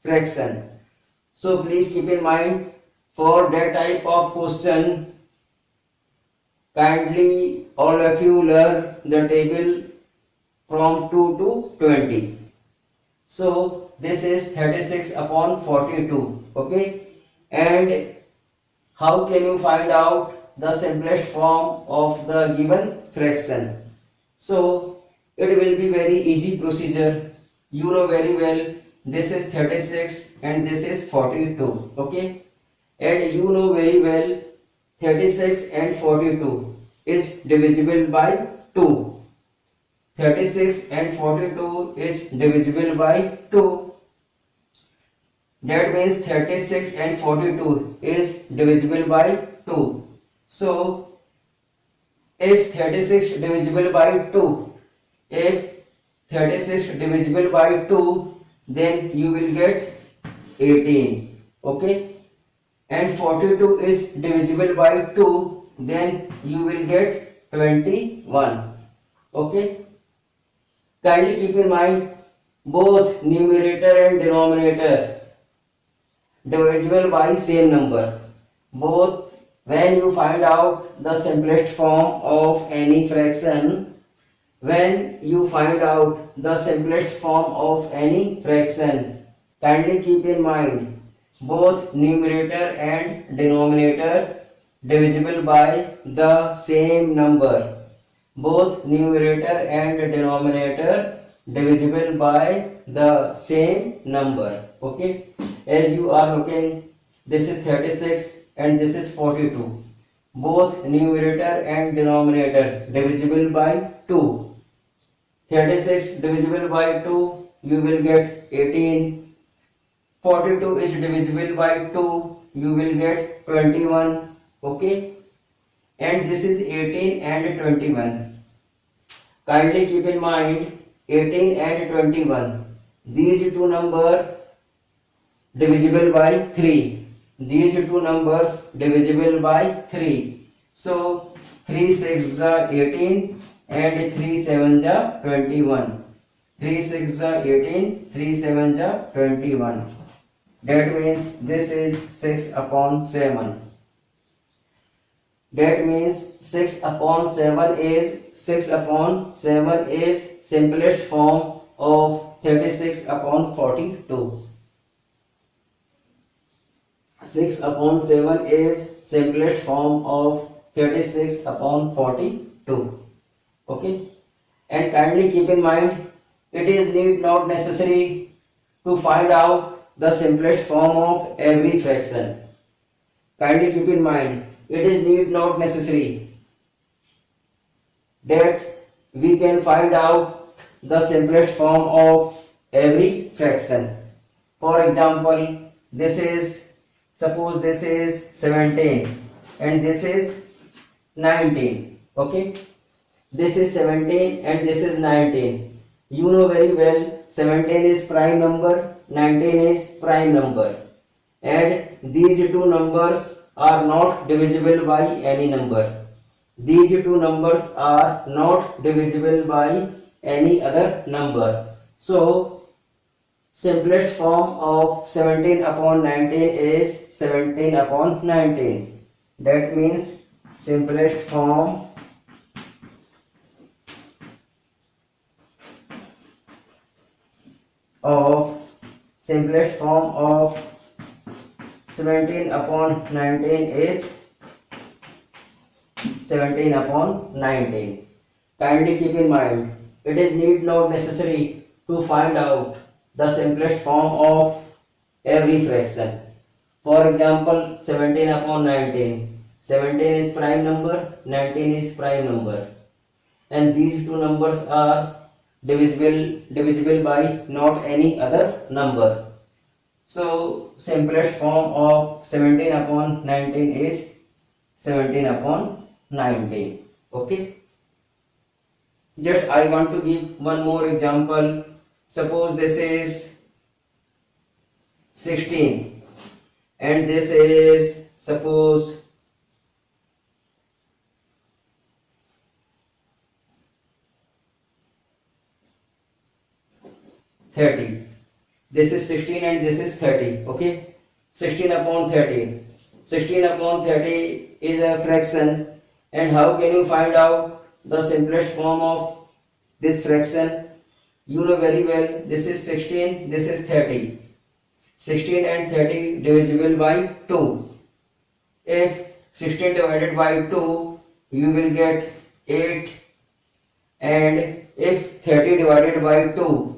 fraction? So please keep in mind, for that type of question, kindly all of you learn the table from 2 to 20. So this is 36 upon 42. Okay, and how can you find out the simplest form of the given fraction? So it will be very easy procedure. You know very well this is 36 and this is 42. Okay, and you know very well 36 and 42 is divisible by 2. 36 and 42 is divisible by 2. That means 36 and 42 is divisible by 2. So if 36 divisible by 2, if 36 divisible by 2, then you will get 18. Okay, and 42 is divisible by 2, then you will get 21. Okay, kindly keep in mind both numerator and denominator divisible by same number. Both, when you find out the simplest form of any fraction, when you find out the simplest form of any fraction, kindly keep in mind both numerator and denominator divisible by the same number. Both numerator and denominator divisible by the same number. Okay, as you are looking, this is 36 and this is 42. Both numerator and denominator divisible by 2. 36 divisible by 2, you will get 18. 42 is divisible by 2, you will get 21. Okay, and this is 18 and 21. Kindly keep in mind 18 and 21. These two numbers divisible by 3. These two numbers divisible by 3. So 3 6 are 18 and 3 7 are 21. 3 6 are 18, 3 7 are 21. That means this is 6 upon 7. That means 6 upon 7 is simplest form of 36 upon 42. 6 upon 7 is simplest form of 36 upon 42. Okay, and kindly keep in mind it is not necessary to find out the simplest form of every fraction. Kindly keep in mind it is not necessary that we can find out the simplest form of every fraction. For example, suppose this is 17 and this is 19. Okay, this is 17 and this is 19. You know very well 17 is prime number, 19 is prime number, and these two numbers are not divisible by any number. These two numbers are not divisible by any other number. So simplest form of 17 upon 19 is 17 upon 19. That means simplest form of 17 upon 19 is 17 upon 19. Kindly keep in mind it is not necessary to find out the simplest form of every fraction. For example, 17 upon 19. 17 is prime number, 19 is prime number, and these two numbers are divisible by not any other number. So simplest form of 17 upon 19 is 17 upon 19. Okay, just I want to give one more example. Suppose this is 16 and this is suppose 30. This is 16 and this is 30. Okay, 16 upon 30. 16 upon 30 is a fraction, and how can you find out the simplest form of this fraction? You know very well this is 16, this is 30. 16 and 30 divisible by 2. If 16 divided by 2, you will get 8, and if 30 divided by 2,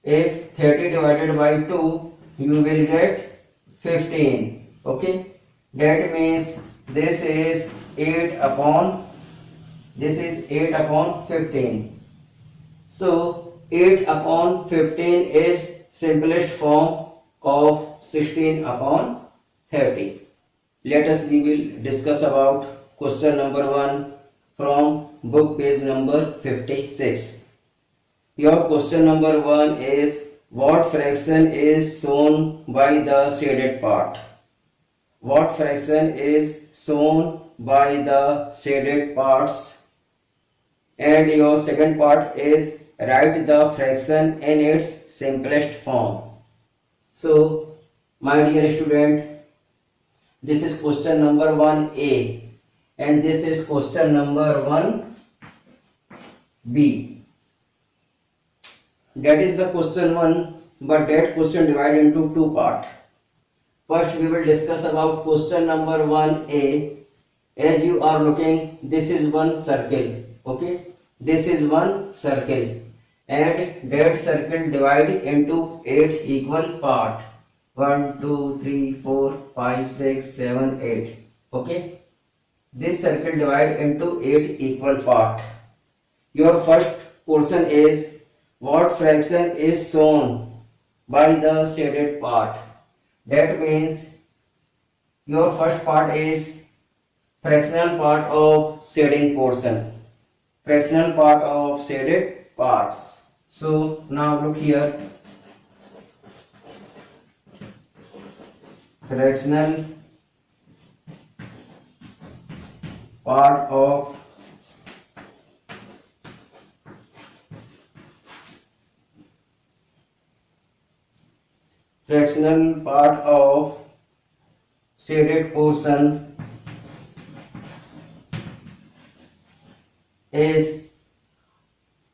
If 30 divided by 2, you will get 15. Okay, that means this is 8 upon 15. So 8 upon 15 is simplest form of 16 upon 30. Let us we will discuss about question number 1 from book page number 56. Your question number 1 is, what fraction is shown by the shaded part? What fraction is shown by the shaded parts? And your second part is, write the fraction in its simplest form. So, my dear student, this is question number 1A and this is question number 1B. That is the question 1, but that question divided into two parts. First we will discuss about question number 1A. As you are looking, this is one circle. Okay, this is one circle and that circle divided into 8 equal part. 1 2 3 4 5 6 7 8. Okay, this circle divided into 8 equal part. Your first portion is, what fraction is shown by the shaded part? That means your first part is fractional part of shading portion. Fractional part of shaded parts. So now look here. Fractional part of shaded portion is,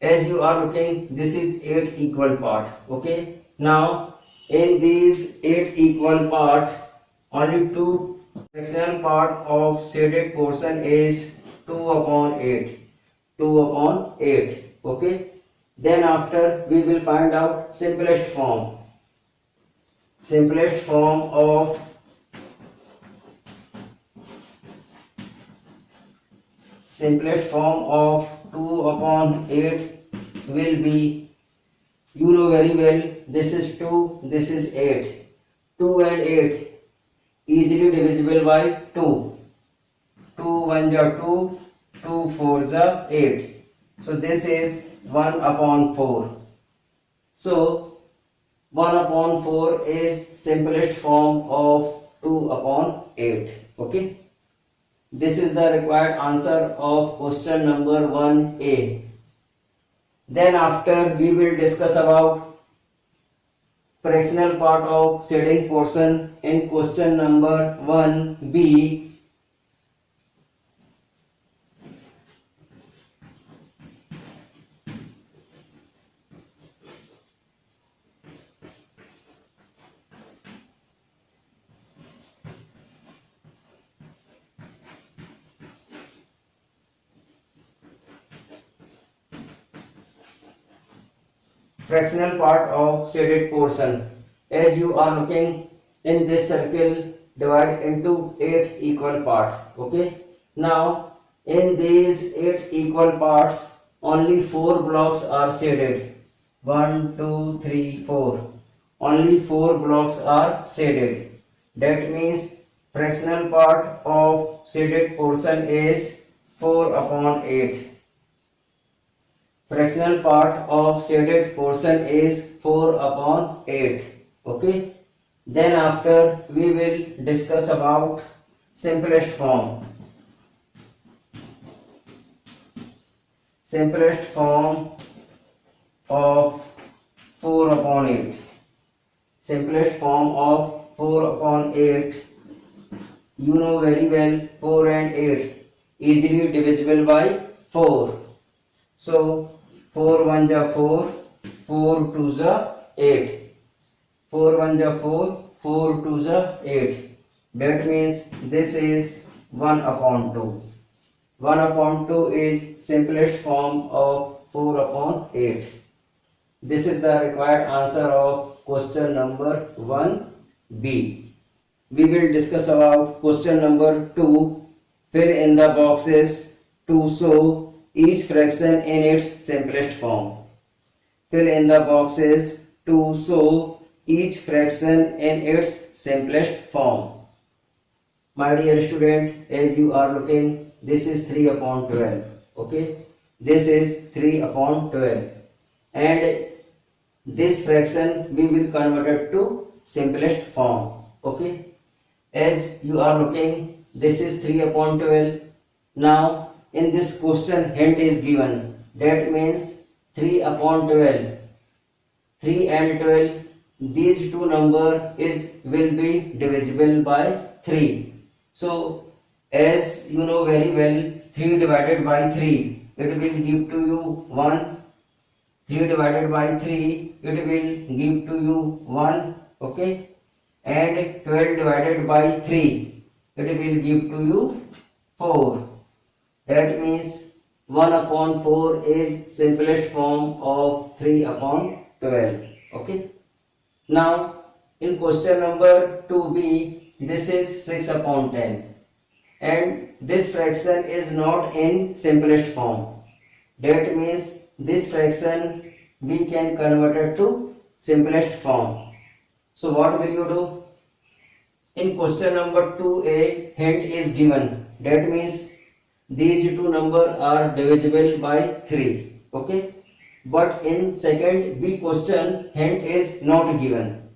as you are looking, this is 8 equal part. Okay, now in these 8 equal part, only two fractional part of shaded portion is 2 upon 8. 2 upon 8. Okay, then after we will find out simplest form. Simplest form of simplest form of 2 upon 8 will be, you know very well, this is 2, this is 8. 2 and 8 easily divisible by 2. 2 1 ja 2, 2 4 ja 8. So this is 1 upon 4. So 1 upon 4 is simplest form of 2 upon 8. Okay. This is the required answer of question number 1A. Then after we will discuss about fractional part of shading portion in question number 1B. Fractional part of shaded portion. As you are looking in this circle, divide into 8 equal part. Okay. Now in these 8 equal parts, only 4 blocks are shaded. 1 2 3 4. Only 4 blocks are shaded. That means fractional part of shaded portion is 4 upon 8. Fractional part of shaded portion is 4 upon 8. Okay. Then after we will discuss about simplest form. Simplest form of 4 upon 8. Simplest form of 4 upon 8. You know very well, 4 and 8 easily divisible by 4. So 4 1 ja 4, 4 2 ja 8. 4 1 ja 4, 4 2 ja 8. That means this is 1 upon 2. 1 upon 2 is simplest form of 4 upon 8. This is the required answer of question number 1b. We will discuss about question number 2. Fill in the boxes to show each fraction in its simplest form. Fill in the boxes to show each fraction in its simplest form. My dear student, as you are looking, this is 3 upon 12. Okay, this is 3 upon 12, and this fraction we will convert it to simplest form. Okay, as you are looking, this is 3 upon 12. Now in this question hint is given, that means 3 upon 12, 3 and 12, these two number will be divisible by 3. So as you know very well, 3 divided by 3, it will give to you 1. 3 divided by 3, it will give to you 1. Okay, and 12 divided by 3, it will give to you 4. That means 1 upon 4 is simplest form of 3 upon 12. Okay, now in question number 2b, this is 6 upon 10, and this fraction is not in simplest form. That means this fraction we can convert it to simplest form. So what will you do? In question number 2a, hint is given, that means these two numbers are divisible by 3. Okay, but in second b question, hint is not given.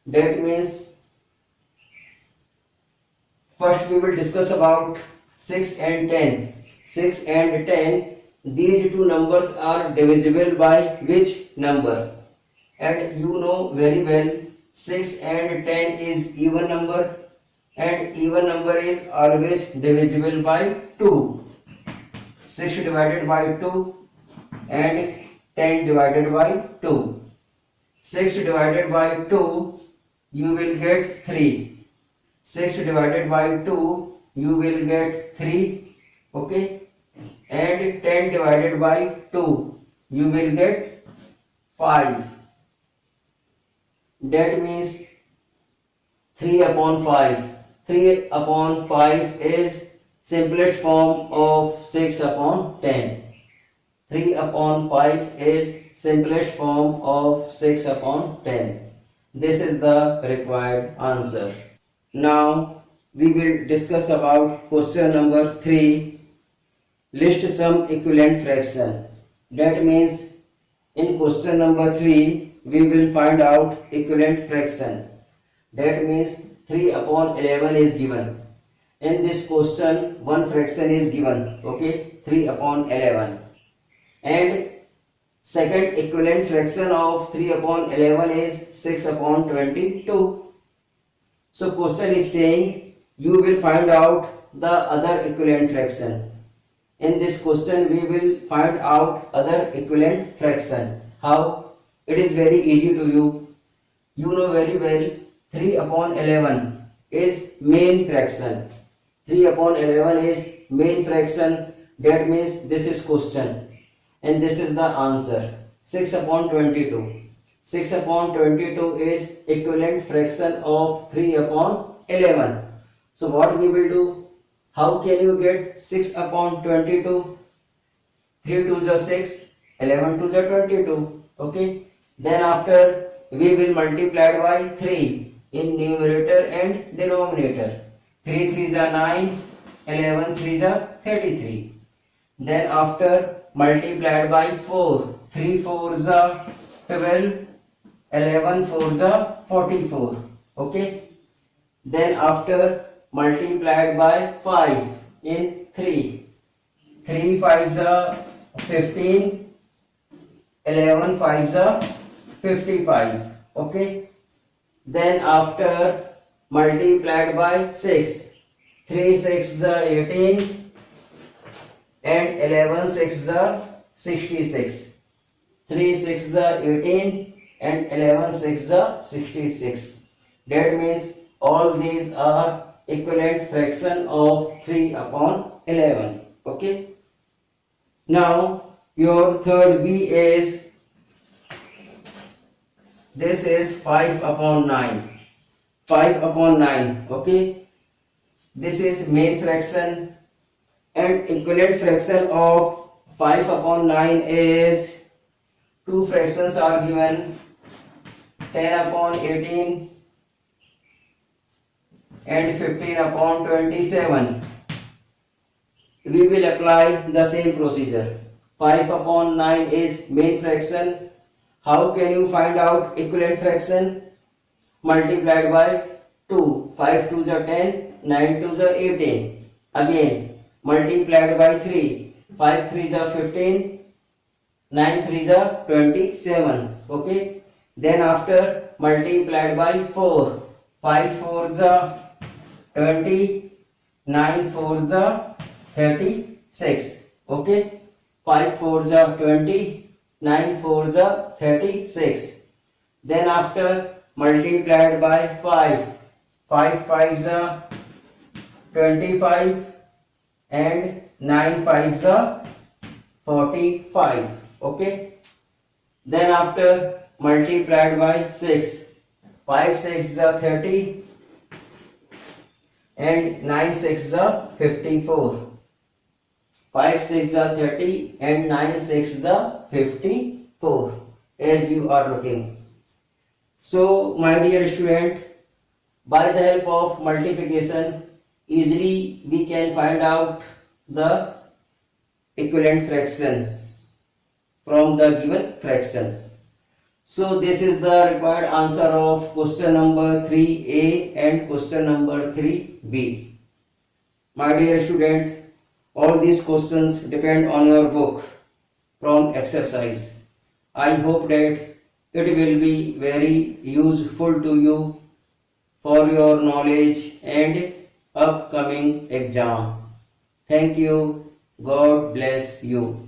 That means first we will discuss about 6 and 10. 6 and 10, these two numbers are divisible by which number? And you know very well, 6 and 10 is even number, and even number is always divisible by 2. 6 divided by 2 and 10 divided by 2. 6 divided by 2, you will get 3. 6 divided by 2, you will get 3. Okay, and 10 divided by 2, you will get 5. That means 3 upon 5. 3 upon 5 is simplest form of 6 upon 10. 3 upon 5 is simplest form of 6 upon 10. This is the required answer. Now we will discuss about question number 3. List some equivalent fraction. That means in question number 3 we will find out equivalent fraction. That means 3 upon 11 is given. In this question one fraction is given. Okay, 3 upon 11, and second equivalent fraction of 3 upon 11 is 6 upon 22. So question is saying you will find out the other equivalent fraction. In this question we will find out other equivalent fraction. How? It is very easy to you. You know very well, 3 upon 11 is main fraction. 3 upon 11 is main fraction. That means this is question, and this is the answer. 6 upon 22. 6 upon 22 is equivalent fraction of 3 upon 11. So what we will do? How can you get 6 upon 22? 3 to the 6, 11 to the 22. Okay, then after we will multiply by 3 in numerator and denominator. 3 3 is 9, 11 3 is 33. Then after multiplied by 4, 3 4 is 12, 11 4 is 44. Okay, then after multiplied by 5 in 3, 3 5 is 15, 11 5 is 55. Okay, then after multiplied by 6, 3 6 is 18, and 11 6 is 66. 3 6 is 18 and 11 6 is 66. That means all these are equivalent fraction of 3 upon 11. Okay, now your third B is this is 5 upon 9. 5 upon 9. Okay. This is main fraction, and equivalent fraction of 5 upon 9 is two fractions are given, 10 upon 18 and 15 upon 27. We will apply the same procedure. 5 upon 9 is main fraction. How can you find out equivalent fraction? Multiplied by 2. 5 to the 10, 9 to the 18. Again, multiplied by 3. 5 3 the 15, 9 3 the 27. Okay. Then after multiplied by 4. 5 4 the 20, 9 4 the 36. Okay. 5 4 the 20, 9 4 the 36. Then after multiplied by 5. 5 5 the 25 and 9 5 the 45. Okay. Then after multiplied by 6. 5 6 the 30 and 9 6 the 54. 5 6 the 30 and 9 6 the 54, as you are looking. So my dear student, by the help of multiplication, easily we can find out the equivalent fraction from the given fraction. So this is the required answer of question number 3A and question number 3B. My dear student, all these questions depend on your book from exercise. I hope that it will be very useful to you for your knowledge and upcoming exam. Thank you. God bless you.